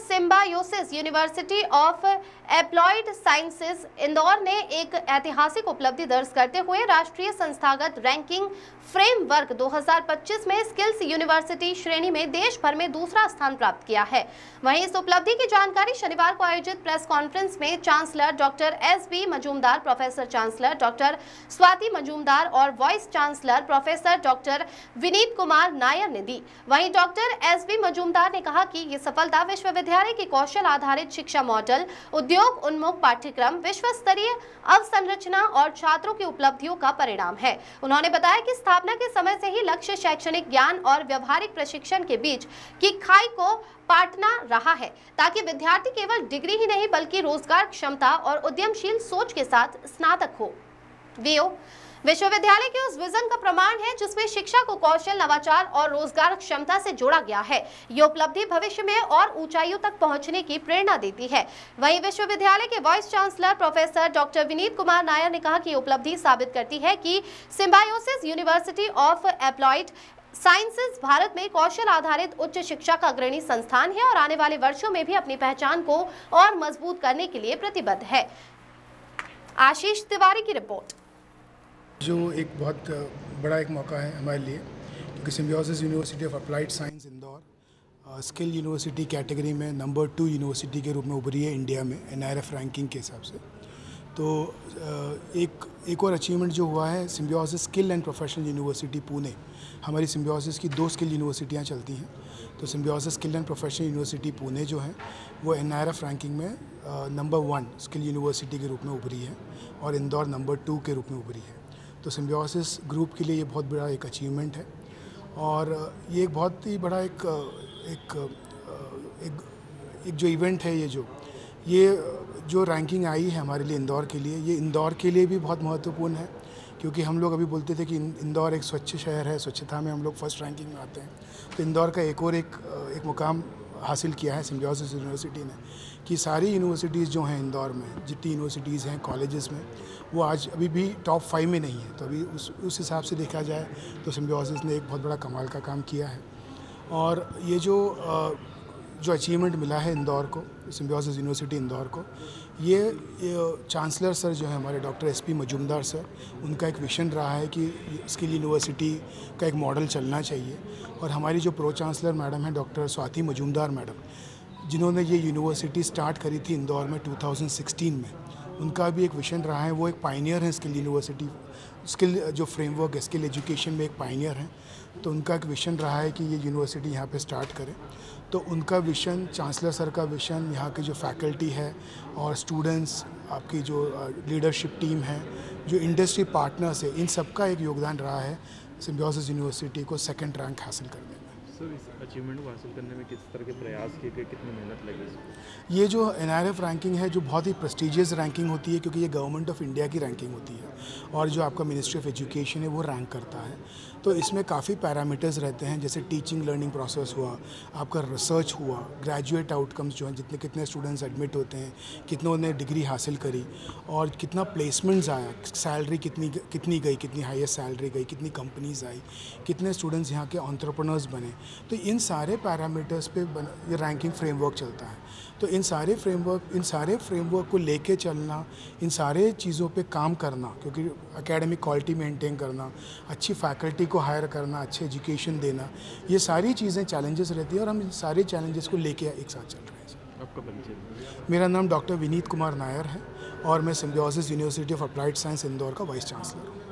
Symbiosis university of haploid sciences Indore ने एक ऐतिहासिक उपलब्धि दर्ज करते हुए राष्ट्रीय संस्थागत रैंकिंग फ्रेमवर्क 2025 में स्किल्स यूनिवर्सिटी श्रेणी में देश भर में दूसरा स्थान प्राप्त किया है। वहीं इस उपलब्धि की जानकारी शनिवार को आयोजित प्रेस कॉन्फ्रेंस में chancellor doctor S B. Majumdar, professor chancellor doctor Swati Majumdar और vice chancellor professor doctor Vineet Kumar Nair ने दी। वहीं डॉक्टर एस.बी. मजूमदार ने कहा कि ये सफलता विश्वविद्यालय की कौशल आधारित शिक्षा मॉडल, उद्योग उन्मुख पाठ्यक्रम, विश्व स्तरीय अवसंरचना और छात्रों की उपलब्धियों का परिणाम है। उन्होंने बताया कि स्थापना के समय से ही लक्ष्य शैक्षणिक ज्ञान और व्यवहारिक प्रशिक्षण के बीच की खाई को पाटना रहा है, ताकि विद्यार्थी केवल डिग्री ही नहीं बल्कि रोजगार क्षमता और उद्यमशील सोच के साथ स्नातक हो। विश्वविद्यालय के उस विजन का प्रमाण है जिसमें शिक्षा को कौशल, नवाचार और रोजगार क्षमता से जोड़ा गया है। ये उपलब्धि भविष्य में और ऊंचाइयों तक पहुंचने की प्रेरणा देती है। वहीं विश्वविद्यालय के vice chancellor professor doctor Vineet Kumar Nair ने कहा कि उपलब्धि साबित करती है कि symbiosis university of haploid sciences Bharat में कौशल आधारित उच्च शिक्षा का अग्रणी संस्थान है और आने वाले वर्षों में भी अपनी पहचान को और मजबूत करने के लिए प्रतिबद्ध है। आशीष तिवारी की रिपोर्ट। जो एक बहुत बड़ा एक मौका है हमारे लिए, क्योंकि symbiosis university of applied science Indore skill university category में नंबर 2 यूनिवर्सिटी के रूप में उभरी है इंडिया में NIRF रैंकिंग के हिसाब से। तो एक और अचीवमेंट जो हुआ है, symbiosis skill and professional university Pune, हमारी सिम्बायोसिस की 2 स्किल यूनिवर्सिटियाँ चलती हैं। तो symbiosis skill and professional university Pune जो है वो NIRF रैंकिंग में नंबर 1 स्किल यूनिवर्सिटी के रूप में उभरी है और इंदौर नंबर 2 के रूप में उभरी है। तो सिम्बायोसिस ग्रुप के लिए ये बहुत बड़ा एक अचीवमेंट है और ये एक बहुत ही बड़ा एक जो इवेंट है, ये जो रैंकिंग आई है हमारे लिए इंदौर के लिए, ये इंदौर के लिए भी बहुत महत्वपूर्ण है, क्योंकि हम लोग अभी बोलते थे कि इंदौर एक स्वच्छ शहर है, स्वच्छता में हम लोग फर्स्ट रैंकिंग में आते हैं। तो इंदौर का एक मुकाम हासिल किया है सिम्बायोसिस यूनिवर्सिटी ने, कि सारी यूनिवर्सिटीज़ जो हैं इंदौर में, जितनी यूनिवर्सिटीज़ हैं कॉलेजेस में, वो आज अभी भी टॉप 5 में नहीं है। तो अभी उस हिसाब से देखा जाए तो सिम्बायोसिस ने एक बहुत बड़ा कमाल का काम किया है। और ये जो अचीवमेंट मिला है इंदौर को, सिम्बायोसिस यूनिवर्सिटी इंदौर को, ये चांसलर सर जो है हमारे डॉक्टर एस.पी. मजूमदार सर, उनका एक विजन रहा है कि स्किल यूनिवर्सिटी का एक मॉडल चलना चाहिए। और हमारी जो प्रो चांसलर मैडम है डॉक्टर स्वाति मजूमदार मैडम, जिन्होंने ये यूनिवर्सिटी स्टार्ट करी थी इंदौर में 2016 में, उनका भी एक विजन रहा है। वो एक पायनियर है स्किल यूनिवर्सिटी, स्किल जो फ्रेमवर्क है स्किल एजुकेशन में एक पायनियर है। तो उनका एक विजन रहा है कि ये यूनिवर्सिटी यहाँ पे स्टार्ट करें। तो उनका विजन, चांसलर सर का विजन, यहाँ की जो फैकल्टी है और स्टूडेंट्स, आपकी जो लीडरशिप टीम है, जो इंडस्ट्री पार्टनर्स है, इन सब का एक योगदान रहा है सिम्बायोसिस यूनिवर्सिटी को 2nd रैंक हासिल करने में। सर, इस अचीवमेंट को हासिल करने में किस तरह के प्रयास किए गए, कितनी मेहनत लगी? ये जो NIRF रैंकिंग है, जो बहुत ही प्रेस्टिजियस रैंकिंग होती है, क्योंकि ये गवर्नमेंट ऑफ इंडिया की रैंकिंग होती है और जो आपका मिनिस्ट्री ऑफ एजुकेशन है वो रैंक करता है। तो इसमें काफ़ी पैरामीटर्स रहते हैं, जैसे टीचिंग लर्निंग प्रोसेस हुआ, आपका रिसर्च हुआ, ग्रेजुएट आउटकम्स जो हैं, कितने स्टूडेंट्स एडमिट होते हैं, कितनों ने डिग्री हासिल करी और कितना प्लेसमेंट्स आया, सैलरी कितनी गई, कितनी हाईएस्ट सैलरी गई, कितनी कंपनीज आई, कितने स्टूडेंट्स यहाँ के एंटरप्रेन्योर्स बने। तो इन सारे पैरामीटर्स पे ये रैंकिंग फ्रेमवर्क चलता है। तो इन सारे फ्रेमवर्क को लेके चलना, इन सारे चीज़ों पे काम करना, क्योंकि एकेडमिक क्वालिटी मेंटेन करना, अच्छी फैकल्टी को हायर करना, अच्छे एजुकेशन देना, ये सारी चीज़ें चैलेंजेस रहती है और हम इन सारे चैलेंजेस को लेके एक साथ चल रहे हैं। आपका परिचय? मेरा नाम डॉक्टर विनीत कुमार नायर है और मैं symbiosis university of applied science Indore का वाइस चांसलर हूँ।